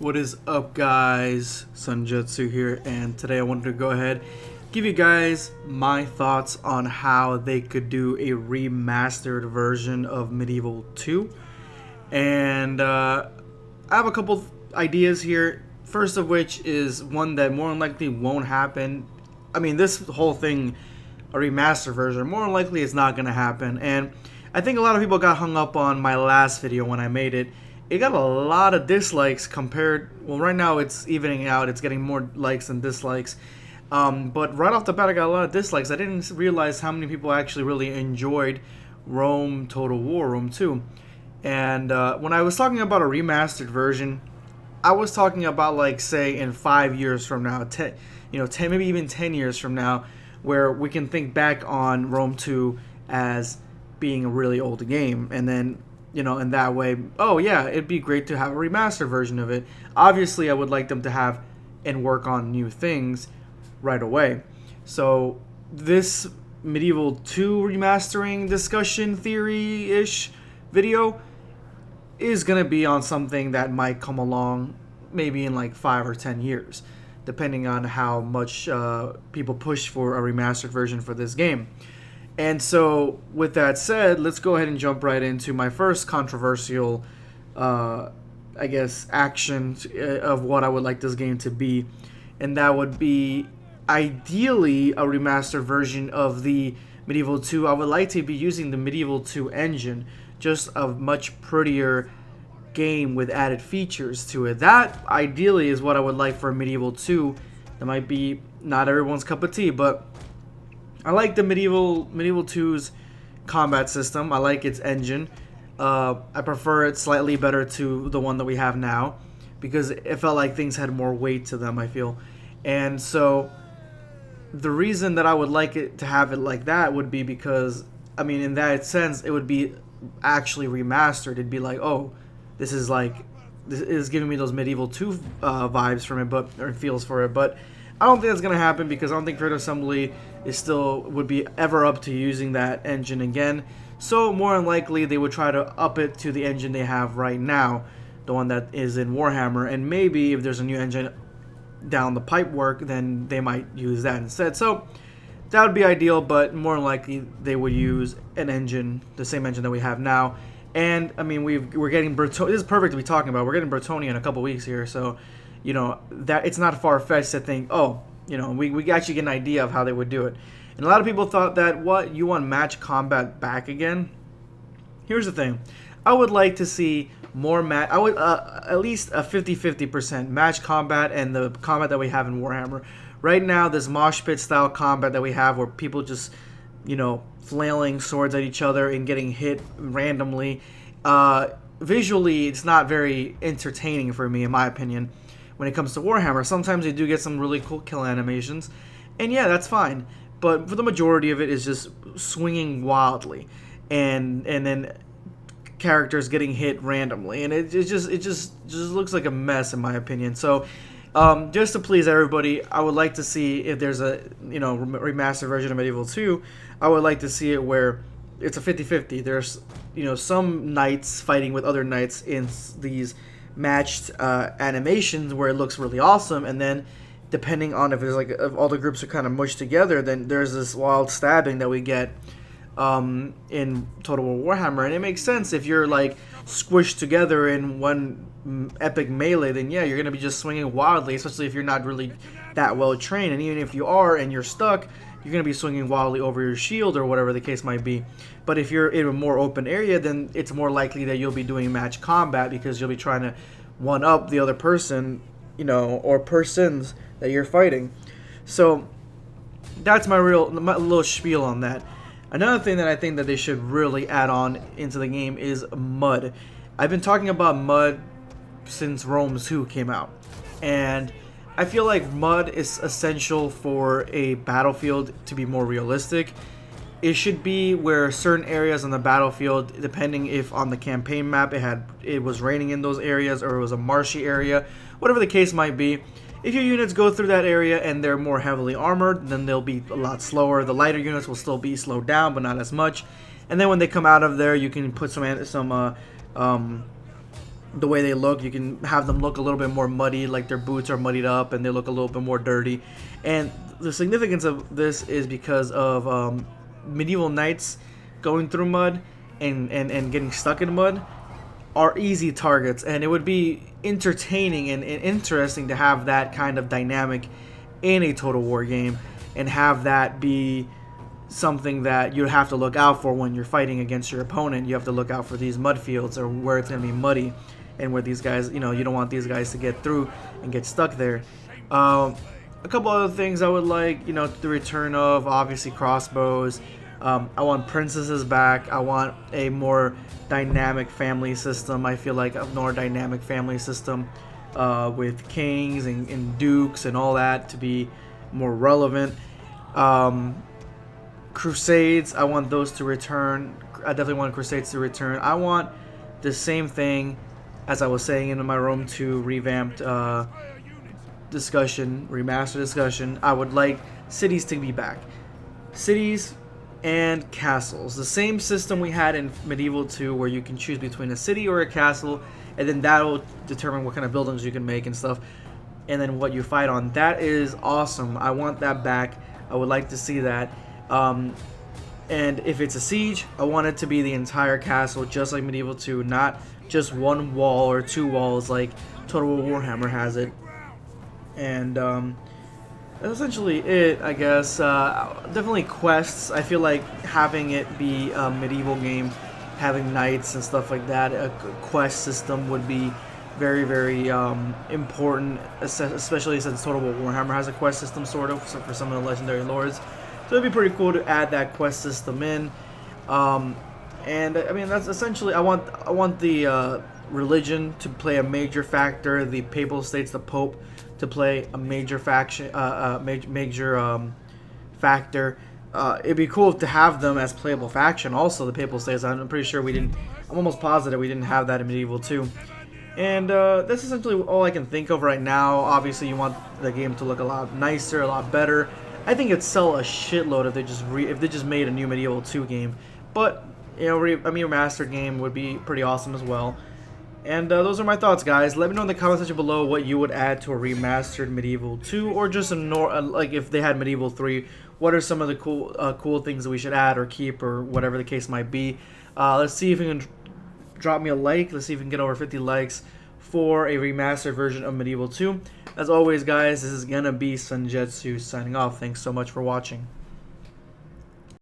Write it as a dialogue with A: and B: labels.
A: What is up, guys? Jetzu here, and today I wanted to go ahead give you guys my thoughts on how they could do a remastered version of Medieval 2. And I have a couple ideas here. First of which is one that more than likely won't happen. I mean, this whole thing, a remastered version, more than likely it's not going to happen. And I think a lot of people got hung up on my last video when I made it. It got a lot of dislikes compared, well, right now it's evening out, it's getting more likes than dislikes. But right off the bat I got a lot of dislikes. I didn't realize how many people actually really enjoyed Rome Total War, Rome 2. And when I was talking about a remastered version, I was talking about, like, say in 5 years from now, 10, maybe even 10 years from now, where we can think back on Rome 2 as being a really old game, and then in that way, oh yeah, it'd be great to have a remastered version of it. Obviously, I would like them to have and work on new things right away. So this Medieval 2 remastering discussion theory-ish video is going to be on something that might come along maybe in like 5 or 10 years, depending on how much people push for a remastered version for this game. And so, with that said, let's go ahead and jump right into my first controversial, action of what I would like this game to be. And that would be, ideally, a remastered version of the Medieval 2. I would like to be using the Medieval 2 engine, just a much prettier game with added features to it. That, ideally, is what I would like for Medieval 2. That might be not everyone's cup of tea, but I like the Medieval 2's combat system. I like its engine. I prefer it slightly better to the one that we have now, because it felt like things had more weight to them, I feel. And so the reason that I would like it to have it like that would be because, I mean, in that sense, it would be actually remastered. It'd be like, oh, this is giving me those Medieval 2 vibes from it, or feels for it. But I don't think that's going to happen, because I don't think Creative Assembly would be ever up to using that engine again. So more than likely they would try to up it to the engine they have right now, the one that is in Warhammer, and maybe if there's a new engine down the pipe work, then they might use that instead. So that would be ideal, but more than likely they would use an engine, the same engine that we have now. And I mean, we're getting this is perfect to be talking about. We're getting Bretonnia in a couple weeks here, so that it's not far-fetched to think, oh, we actually get an idea of how they would do it. And a lot of people thought that, what, you want match combat back again? Here's the thing. I would like to see more at least a 50-50% match combat and the combat that we have in Warhammer. Right now, this mosh pit style combat that we have, where people just, flailing swords at each other and getting hit randomly, visually, it's not very entertaining for me, in my opinion. When it comes to Warhammer, sometimes they do get some really cool kill animations, and yeah, that's fine. But for the majority of it, is just swinging wildly, and then characters getting hit randomly, and it just looks like a mess, in my opinion. So, just to please everybody, I would like to see, if there's a remastered version of Medieval 2, I would like to see it where it's a 50-50. There's some knights fighting with other knights in these matched animations where it looks really awesome, and then depending on if all the groups are kind of mushed together, then there's this wild stabbing that we get in Total War Warhammer. And it makes sense if you're like squished together in one epic melee, then yeah, you're gonna be just swinging wildly, especially if you're not really that well trained. And even if you are and you're stuck, you're gonna be swinging wildly over your shield or whatever the case might be. But if you're in a more open area, then it's more likely that you'll be doing match combat, because you'll be trying to one up the other person, or persons that you're fighting. So that's my little spiel on that. Another thing that I think that they should really add on into the game is mud. I've been talking about mud since Rome 2 came out, and I feel like mud is essential for a battlefield to be more realistic. It should be where certain areas on the battlefield, depending if on the campaign map it was raining in those areas, or it was a marshy area, whatever the case might be, if your units go through that area and they're more heavily armored, then they'll be a lot slower. The lighter units will still be slowed down, but not as much. And then when they come out of there, you can put some the way they look. You can have them look a little bit more muddy, like their boots are muddied up and they look a little bit more dirty. And the significance of this is because of medieval knights going through mud and getting stuck in mud are easy targets, and it would be entertaining and interesting to have that kind of dynamic in a Total War game, and have that be something that you have to look out for when you're fighting against your opponent. You have to look out for these mud fields, or where it's going to be muddy, and where these guys, you don't want these guys to get through and get stuck there. A couple other things I would like, the return of, obviously, crossbows. I want princesses back. I want a more dynamic family system. I feel like a more dynamic family system with kings and dukes and all that to be more relevant. Crusades, I want those to return. I definitely want Crusades to return. I want the same thing as I was saying in my Rome 2 revamped discussion, remastered discussion. I would like cities to be back. Cities and castles. The same system we had in Medieval 2, where you can choose between a city or a castle, and then that will determine what kind of buildings you can make and stuff, and then what you fight on. That is awesome. I want that back. I would like to see that. And if it's a siege, I want it to be the entire castle, just like Medieval 2, not just one wall or two walls like Total War Warhammer has it. And that's essentially it, I guess. Definitely quests. I feel like having it be a medieval game, having knights and stuff like that, a quest system would be very, very important, especially since Total War Warhammer has a quest system, sort of, for some of the legendary lords. So it'd be pretty cool to add that quest system in. And I mean, that's essentially, I want the religion to play a major factor, the papal states, the Pope, to play a major factor. It'd be cool to have them as playable faction. Also, the papal states. I'm pretty sure we didn't. I'm almost positive we didn't have that in Medieval 2. And that's essentially all I can think of right now. Obviously, you want the game to look a lot nicer, a lot better. I think it'd sell a shitload if they just made a new Medieval 2 game. But remastered game would be pretty awesome as well. And those are my thoughts, guys. Let me know in the comment section below what you would add to a remastered Medieval 2, or just like if they had Medieval 3. What are some of the cool things that we should add or keep, or whatever the case might be? Let's see if you can drop me a like. Let's see if we can get over 50 likes for a remastered version of Medieval 2. As always, guys, this is gonna be Jetzu signing off. Thanks so much for watching.